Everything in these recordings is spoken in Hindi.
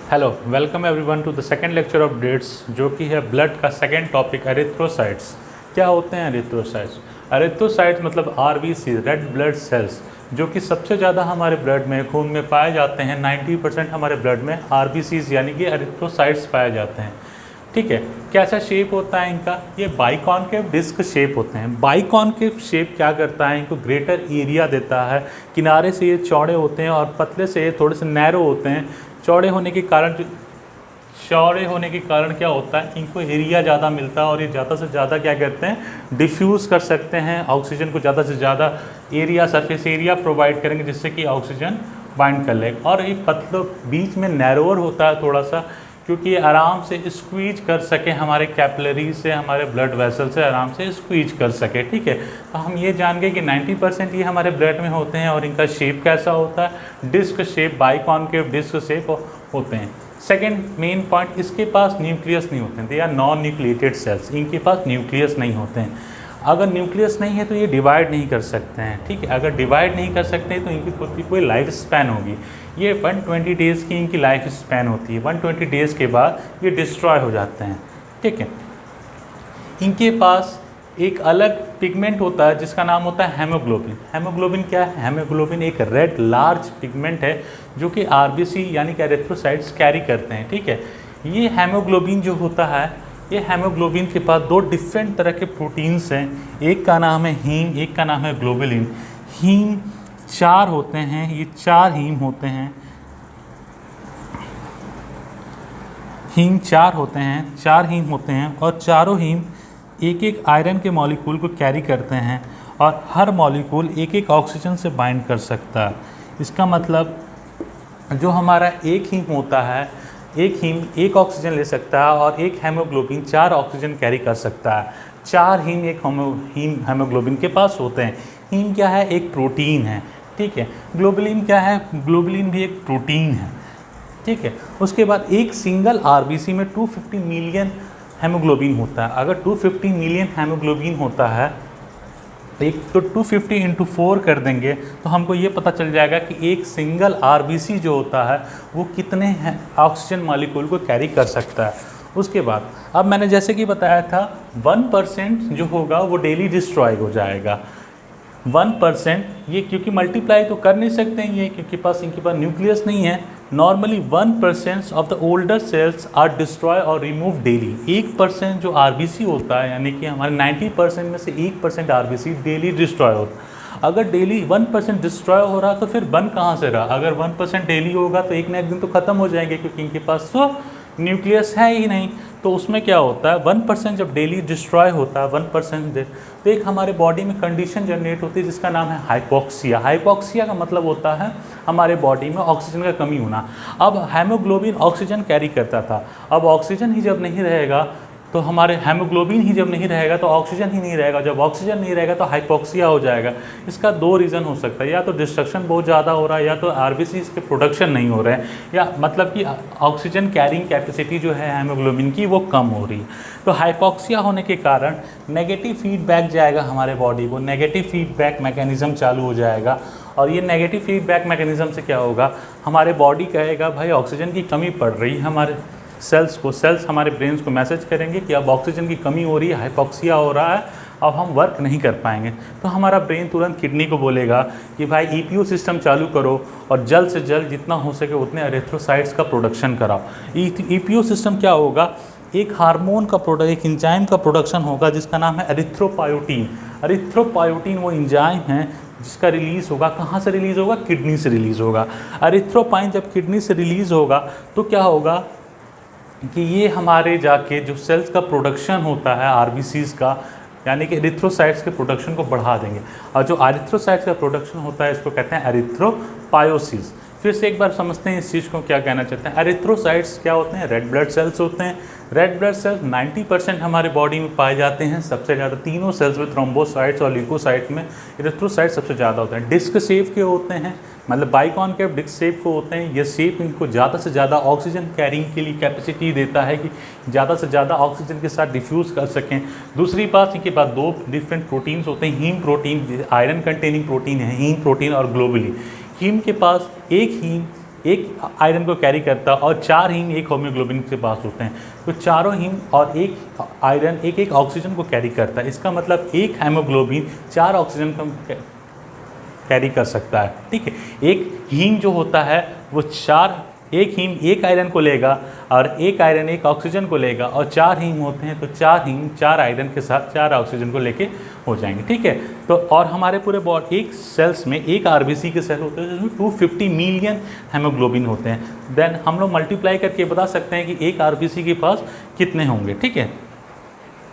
Hello, welcome everyone to the second lecture of dates, जो कि है ब्लड का सेकंड टॉपिक एरिथ्रोसाइट्स। क्या होते हैं एरिथ्रोसाइट्स? एरिथ्रोसाइट्स मतलब आरबीसी, रेड ब्लड सेल्स, जो कि सबसे ज़्यादा हमारे ब्लड में, खून में पाए जाते हैं। 90% हमारे ब्लड में आरबीसीज यानी कि एरिथ्रोसाइट्स पाए जाते हैं। ठीक है, कैसा शेप होता है इनका? ये बाइकॉनकेव डिस्क शेप होते हैं। बाइकॉनकेव शेप क्या करता है? इनको ग्रेटर एरिया देता है। किनारे से ये चौड़े होते हैं और पतले से ये थोड़े से नैरो होते हैं। चौड़े होने के कारण क्या होता है? इनको एरिया ज़्यादा मिलता है और ये ज़्यादा से ज़्यादा क्या करते हैं? डिफ्यूज़ कर सकते हैं ऑक्सीजन को, ज़्यादा से ज़्यादा एरिया, सरफेस एरिया प्रोवाइड करेंगे, जिससे कि ऑक्सीजन बाइंड कर ले। और ये पतला बीच में नैरोअर होता है थोड़ा सा, क्योंकि ये आराम से स्क्वीज कर सके, हमारे कैपिलरी से, हमारे ब्लड वेसल से आराम से स्क्वीज कर सके। ठीक है, तो हम ये जान गए कि 90% ये हमारे ब्लड में होते हैं। और इनका शेप कैसा होता है? Disc shape, biconcave disc shape होते हैं। सेकेंड मेन पॉइंट, इसके पास न्यूक्लियस नहीं होते हैं। They are non nucleated cells. इनके पास न्यूक्लियस नहीं होते हैं। अगर न्यूक्लियस नहीं है तो ये डिवाइड नहीं कर सकते हैं। ठीक है, अगर डिवाइड नहीं कर सकते हैं तो इनकी खुद की कोई लाइफ स्पैन होगी। ये 120 डेज़ की इनकी लाइफ स्पैन होती है। 120 डेज़ के बाद ये डिस्ट्रॉय हो जाते हैं। ठीक है, इनके पास एक अलग पिगमेंट होता है जिसका नाम होता है हेमोग्लोबिन। हेमोग्लोबिन क्या है? हेमोग्लोबिन एक रेड लार्ज पिगमेंट है जो कि आरबीसी यानी कि एरिथ्रोसाइट्स कैरी करते हैं। ठीक है, ये हेमोग्लोबिन जो होता है, ये हेमोग्लोबिन के पास दो डिफरेंट तरह के प्रोटीन्स हैं। एक का नाम है हीम, एक का नाम है ग्लोबुलिन। हीम 4 होते हैं, ये 4 हीम होते हैं। हीम 4 होते हैं, 4 हीम होते हैं और चारों हीम एक एक आयरन के मॉलिक्यूल को कैरी करते हैं और हर मॉलिक्यूल एक एक ऑक्सीजन से बाइंड कर सकता है। इसका मतलब जो हमारा एक हीम होता है, एक हीम एक ऑक्सीजन ले सकता है और एक हेमोग्लोबिन 4 ऑक्सीजन कैरी कर सकता है। 4 हीम एक हेमोग्लोबिन के पास होते हैं। हीम क्या है? एक प्रोटीन है। ठीक है, ग्लोबुलिन क्या है? ग्लोबुलिन भी एक प्रोटीन है। ठीक है, उसके बाद एक सिंगल आरबीसी में 250 मिलियन हेमोग्लोबिन होता है। अगर 250 मिलियन हेमोग्लोबिन होता है, एक तो 250 × 4 कर देंगे तो हमको ये पता चल जाएगा कि एक सिंगल आरबीसी जो होता है वो कितने ऑक्सीजन मॉलिक्यूल को कैरी कर सकता है। उसके बाद अब मैंने जैसे कि बताया था 1% जो होगा वो डेली डिस्ट्रॉय हो जाएगा। 1% ये क्योंकि मल्टीप्लाई तो कर नहीं सकते हैं ये, क्योंकि इनके पास न्यूक्लियस नहीं है। Normally 1% of the older cells are destroy और रिमूव डेली। 1% जो आरबीसी होता है, यानी कि हमारे 90% में से 1% आरबीसी डेली डिस्ट्रॉय होता है। अगर डेली 1% डिस्ट्रॉय हो रहा तो फिर बन कहाँ से रहा? अगर 1% डेली होगा तो एक ना एक दिन तो ख़त्म हो जाएंगे, क्योंकि इनके पास तो न्यूक्लियस है ही नहीं। तो उसमें क्या होता है? 1% जब डेली डिस्ट्रॉय होता है 1% तो एक हमारे बॉडी में कंडीशन जनरेट होती है जिसका नाम है हाइपोक्सिया। हाइपोक्सिया का मतलब होता है हमारे बॉडी में ऑक्सीजन का कमी होना। अब हेमोग्लोबिन ऑक्सीजन कैरी करता था, अब ऑक्सीजन ही जब नहीं रहेगा तो हमारे हेमोग्लोबिन ही जब नहीं रहेगा तो ऑक्सीजन ही नहीं रहेगा। जब ऑक्सीजन नहीं रहेगा तो हाइपोक्सिया हो जाएगा। इसका 2 रीज़न हो सकता है, या तो डिस्ट्रक्शन बहुत ज़्यादा हो रहा है, या तो आरबीसी के प्रोडक्शन नहीं हो रहे हैं, या मतलब कि ऑक्सीजन कैरिंग कैपेसिटी जो है हेमोग्लोबिन की वो कम हो रही है। तो हाइपोक्सिया होने के कारण नेगेटिव फीडबैक जाएगा हमारे बॉडी को, नेगेटिव फीडबैक मैकेनिज़्म चालू हो जाएगा। और ये नेगेटिव फीडबैक मैकेनिज़्म से क्या होगा? हमारे बॉडी कहेगा भाई ऑक्सीजन की कमी पड़ रही है। हमारे सेल्स हमारे ब्रेन्स को मैसेज करेंगे कि अब ऑक्सीजन की कमी हो रही है, हाइपोक्सिया हो रहा है, अब हम वर्क नहीं कर पाएंगे। तो हमारा ब्रेन तुरंत किडनी को बोलेगा कि भाई ईपीयू सिस्टम चालू करो और जल्द से जल्द जितना हो सके उतने एरिथ्रोसाइट्स का प्रोडक्शन कराओ। ईपीयू सिस्टम क्या होगा? एक हार्मोन का एक इंजाइम का प्रोडक्शन होगा जिसका नाम है एरिथ्रोपायोटीन। एरिथ्रोपायोटीन वो इंजाइम है जिसका रिलीज़ होगा, कहाँ से रिलीज़ होगा? किडनी से रिलीज़ होगा। एरिथ्रोपाइन जब किडनी से रिलीज़ होगा तो क्या होगा कि ये हमारे जाके जो सेल्स का प्रोडक्शन होता है आरबीसीज़ का, यानी कि एरिथ्रोसाइट्स के प्रोडक्शन को बढ़ा देंगे। और जो एरिथ्रोसाइट्स का प्रोडक्शन होता है इसको कहते हैं एरिथ्रोपायोसिस। फिर से एक बार समझते हैं इस चीज़ को क्या कहना चाहते हैं। एरिथ्रोसाइट्स क्या होते हैं? रेड ब्लड सेल्स होते हैं। रेड ब्लड सेल्स 90% हमारे बॉडी में पाए जाते हैं। सबसे ज़्यादा तीनों सेल्स में, थ्रोम्बोसाइट्स और ल्यूकोसाइट में एरिथ्रोसाइट्स सबसे ज़्यादा होते हैं। डिस्क शेप के होते हैं, मतलब बाइकॉनकेव डिस्क शेप को होते हैं। ये शेप इनको ज़्यादा से ज़्यादा ऑक्सीजन कैरिंग के लिए कैपेसिटी देता है कि ज़्यादा से ज़्यादा ऑक्सीजन के साथ डिफ्यूज़ कर सकें। दूसरी बात, इनके पास 2 डिफरेंट प्रोटीन्स होते हैं। Haem protein iron containing protein है, हीम प्रोटीन और ग्लोबुलिन। हीम के पास एक हीम एक आयरन को कैरी करता है और 4 हीम एक हीमोग्लोबिन के पास होते हैं। तो चारों हीम और एक आयरन एक एक ऑक्सीजन को कैरी करता है। इसका मतलब एक हीमोग्लोबिन 4 ऑक्सीजन को कैरी कर सकता है। ठीक है, एक हीम जो होता है वो एक हीम एक आयरन को लेगा और एक आयरन एक ऑक्सीजन को लेगा, और 4 हीम होते हैं तो 4 हीम 4 आयरन के साथ 4 ऑक्सीजन को लेके हो जाएंगे। ठीक है, तो और हमारे पूरे बॉडी एक सेल्स में एक आरबीसी के सेल होते हैं जिसमें 250 मिलियन हेमोग्लोबिन होते हैं। देन हम लोग मल्टीप्लाई करके बता सकते हैं कि एक आरबीसी के पास कितने होंगे। ठीक है,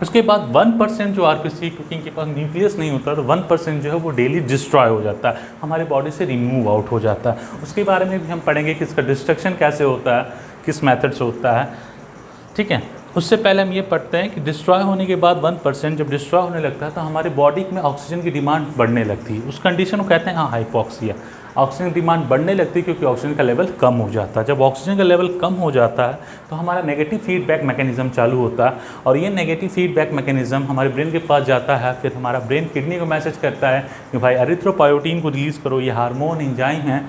उसके बाद 1% जो आरबीसी, क्योंकि इनके पास न्यूक्लियस नहीं होता, तो 1% जो है वो डेली डिस्ट्रॉय हो जाता है, हमारे बॉडी से रिमूव आउट हो जाता है। उसके बारे में भी हम पढ़ेंगे कि इसका डिस्ट्रक्शन कैसे होता है, किस मेथड से होता है। ठीक है, उससे पहले हम ये पढ़ते हैं कि डिस्ट्रॉय होने के बाद 1% जब डिस्ट्रॉय होने लगता है तो हमारे बॉडी में ऑक्सीजन की डिमांड बढ़ने लगती है। उस कंडीशन को कहते हैं हाइपोक्सिया। ऑक्सीजन की डिमांड बढ़ने लगती है क्योंकि ऑक्सीजन का लेवल कम हो जाता है। जब ऑक्सीजन का लेवल कम हो जाता है तो हमारा नेगेटिव फीडबैक मैकेनिज्म चालू होता है, और ये नेगेटिव फीडबैक मैकेनिज्म हमारे ब्रेन के पास जाता है। फिर हमारा ब्रेन किडनी को मैसेज करता है कि भाई एरिथ्रोपोएटिन को रिलीज़ करो। ये हार्मोन एंजाइम है,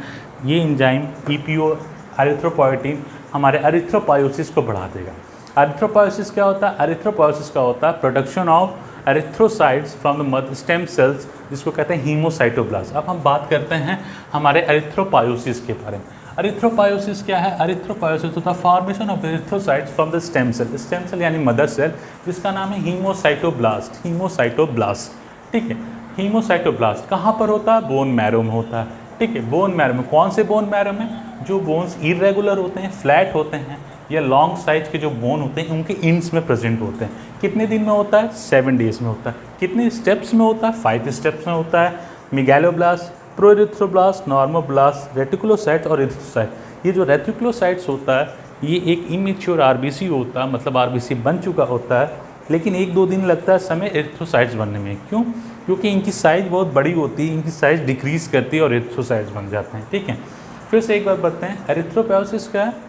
ये एंजाइम EPO एरिथ्रोपोएटिन हमारे एरिथ्रोपोइसिस को बढ़ा देगा। एरिथ्रोपोइसिस क्या होता है? एरिथ्रोपोइसिस का होता है production of erythrocytes from the mother stem cells, जिसको कहते हैं हीमोसाइटोब्लास्ट। अब हम बात करते हैं हमारे एरिथ्रोपोइसिस के बारे में। एरिथ्रोपोइसिस क्या है? एरिथ्रोपोइसिस होता है formation of erythrocytes from the stem cell यानी मदर सेल, जिसका नाम है हीमोसाइटोब्लास्ट। हीमोसाइटोब्लास्ट, ठीक है। हीमोसाइटोब्लास्ट कहाँ पर होता है? बोन मैरो में होता है, ठीक है। बोन मैरो में कौन से बोन मैरो में? जो बोन्स इरेगुलर होते हैं, फ्लैट होते हैं, या लॉन्ग साइज के जो बोन होते हैं उनके इंड्स में प्रेजेंट होते हैं। कितने दिन में होता है? 7 डेज में होता है। कितने स्टेप्स में होता है? 5 स्टेप्स में होता है। मेगालोब्लास्ट, प्रोएरिथ्रोब्लास्ट, नॉर्मोब्लास्ट, रेटिकुलोसाइट्स और एरिथ्रोसाइट। ये जो रेटिकुलोसाइट्स होता है ये एक इमेच्योर आरबीसी होता है, मतलब आरबीसी बन चुका होता है, लेकिन 1-2 दिन लगता है समय एरिथ्रोसाइट्स बनने में। क्यों? क्योंकि इनकी साइज़ बहुत बड़ी होती है, इनकी साइज़ डिक्रीज़ करती है और एरिथ्रोसाइट्स बन जाते हैं, ठीक है। फिर से एक बार बताते हैं, एरिथ्रोपोइसिस क्या है?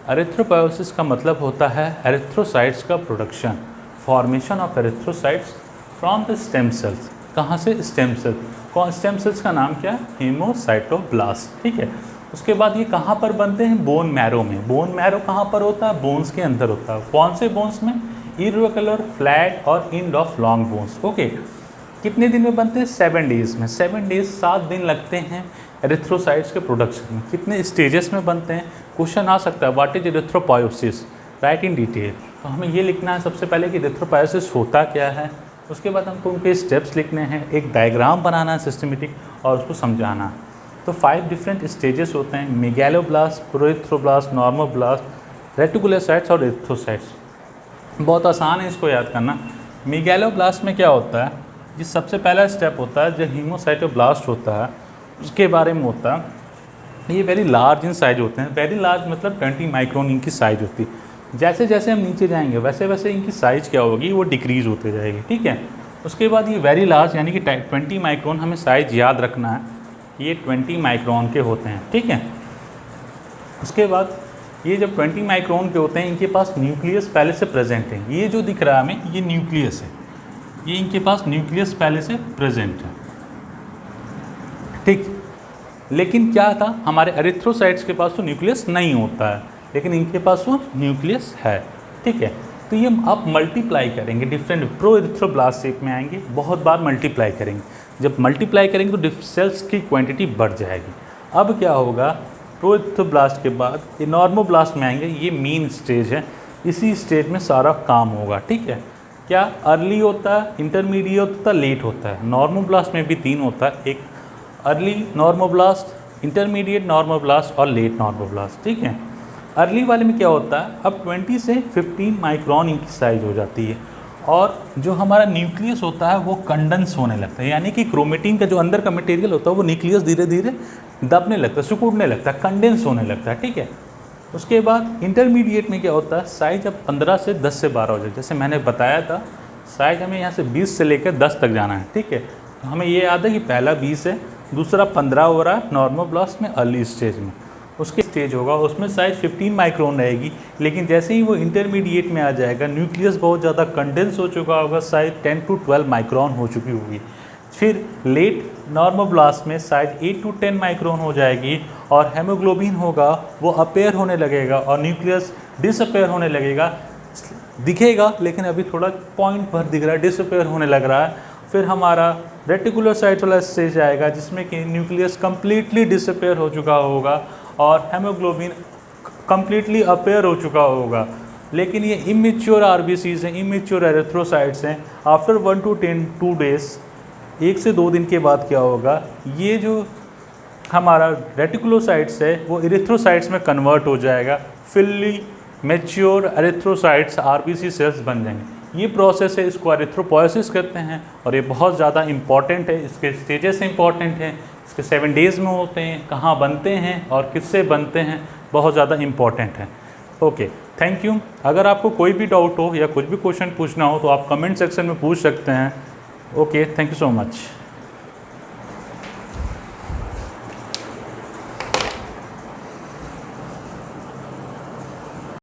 एरिथ्रोपोइसिस का मतलब होता है एरिथ्रोसाइट्स का production, formation of erythrocytes from the stem cells. कहाँ से? Stem cell. कौन स्टेम सेल्स का नाम क्या है? हीमोसाइटोब्लास्ट, ठीक है। उसके बाद ये कहाँ पर बनते हैं? बोन मैरो में। बोन मैरो कहाँ पर होता है? बोन्स के अंदर होता है। कौन से बोन्स में? इरेगुलर, फ्लैट और end of long bones, okay. कितने दिन में बनते हैं? 7 डेज में। 7 डेज 7 दिन लगते हैं एरिथ्रोसाइट्स के प्रोडक्शन में। कितने स्टेजेस में बनते हैं? क्वेश्चन आ सकता है, what is erythropoiesis, right in detail. तो हमें ये लिखना है सबसे पहले कि एरिथ्रोपोइसिस होता क्या है, उसके बाद हमको उनके स्टेप्स लिखने हैं, एक डायग्राम बनाना है सिस्टमेटिक और उसको समझाना है। तो 5 डिफरेंट स्टेजेस होते हैं, मेगालोब्लास्ट, प्रोएरिथ्रोब्लास्ट, नॉर्मोब्लास्ट, रेटिकुलोसाइट्स और एरिथ्रोसाइट्स। बहुत आसान है इसको याद करना। मेगालोब्लास्ट में क्या होता है? ये सबसे पहला स्टेप होता है, जो हीमोसाइटोब्लास्ट होता है उसके बारे में होता है। ये वेरी लार्ज इन साइज होते हैं। वेरी लार्ज मतलब 20 माइक्रोन इनकी साइज होती है। जैसे जैसे हम नीचे जाएंगे वैसे वैसे इनकी साइज़ क्या होगी? वो डिक्रीज़ होते जाएगी, ठीक है। उसके बाद ये वेरी लार्ज यानी कि 20 माइक्रोन, हमें साइज़ याद रखना है, ये 20 माइक्रोन के होते हैं, ठीक है। उसके बाद ये जब 20 माइक्रोन के होते हैं, इनके पास न्यूक्लियस पहले से प्रेजेंट है। ये जो दिख रहा है हमें, ये न्यूक्लियस है, ये इनके पास न्यूक्लियस पहले से प्रेजेंट है, ठीक। लेकिन क्या था, हमारे एरिथ्रोसाइट्स के पास तो न्यूक्लियस नहीं होता है, लेकिन इनके पास वो न्यूक्लियस है, ठीक है। तो ये आप मल्टीप्लाई करेंगे, डिफरेंट प्रोएरिथ्रोब्लास्ट शेप में आएंगे, बहुत बार मल्टीप्लाई करेंगे। जब मल्टीप्लाई करेंगे तो सेल्स की क्वांटिटी बढ़ जाएगी। अब क्या होगा, प्रोएरिथ्रोब्लास्ट के बाद ये नॉर्मोब्लास्ट में आएंगे, ये मेन स्टेज है, इसी स्टेज में सारा काम होगा, ठीक है। क्या अर्ली होता है, इंटरमीडिएट होता है, लेट होता है। नॉर्मोब्लास्ट में भी 3 होता है, एक अर्ली नॉर्मोब्लास्ट, इंटरमीडिएट नॉर्मोब्लास्ट और लेट नॉर्मोब्लास्ट, ठीक है। अर्ली वाले में क्या होता है, अब 20 से 15 माइक्रोन इनकी साइज हो जाती है, और जो हमारा न्यूक्लियस होता है वो कंडेंस होने लगता है, यानी कि क्रोमेटिन का जो अंदर का मटेरियल होता है वो न्यूक्लियस धीरे धीरे दबने लगता है, सिकुड़ने लगता है, कंडेंस होने लगता है, ठीक है। उसके बाद इंटरमीडिएट में क्या होता है, साइज अब 15 से 10 से 12 हो जाए। जैसे मैंने बताया था, साइज हमें यहाँ से 20 से लेकर 10 तक जाना है, ठीक है। तो हमें ये याद है कि पहला 20 है, दूसरा 15 हो रहा है नॉर्मोब्लास्ट में अर्ली स्टेज में। उसके स्टेज होगा उसमें साइज 15 माइक्रोन रहेगी, लेकिन जैसे ही वो इंटरमीडिएट में आ जाएगा, न्यूक्लियस बहुत ज़्यादा कंडेंस हो चुका होगा, साइज 10 to 12 माइक्रोन हो चुकी होगी। फिर लेट नॉर्मोब्लास्ट में साइज 8 to 10 माइक्रोन हो जाएगी, और हेमोग्लोबिन होगा वो अपेयर होने लगेगा और न्यूक्लियस डिसअपेयर होने लगेगा, दिखेगा लेकिन अभी थोड़ा पॉइंट भर दिख रहा है, डिसअपेयर होने लग रहा है। फिर हमारा रेटिकुलोसाइट्स वाला स्टेज आएगा जिसमें कि न्यूक्लियस कम्प्लीटली डिसअपेयर हो चुका होगा और हेमोग्लोबिन कम्प्लीटली अपेयर हो चुका होगा। लेकिन ये इमेच्योर आरबीसीज हैं, इमेच्योर एरिथ्रोसाइट्स हैं। आफ्टर 1 to 2 डेज, 1 से 2 दिन के बाद क्या होगा, ये जो हमारा रेटिकुलोसाइट्स है वो इरिथ्रोसाइट्स में कन्वर्ट हो जाएगा, fully mature erythrocytes RBC cells बन जाएंगे। ये प्रोसेस है, इसको एरिथ्रोपोएसिस कहते हैं और ये बहुत ज़्यादा इंपॉर्टेंट है। इसके स्टेजेस इंपॉर्टेंट हैं, इसके 7 डेज़ में होते हैं, कहाँ बनते हैं और किससे बनते हैं, बहुत ज़्यादा इंपॉर्टेंट है। Okay, thank you. अगर आपको कोई भी डाउट हो या कुछ भी क्वेश्चन पूछना हो तो आप कमेंट सेक्शन में पूछ सकते हैं। Okay, thank you so much.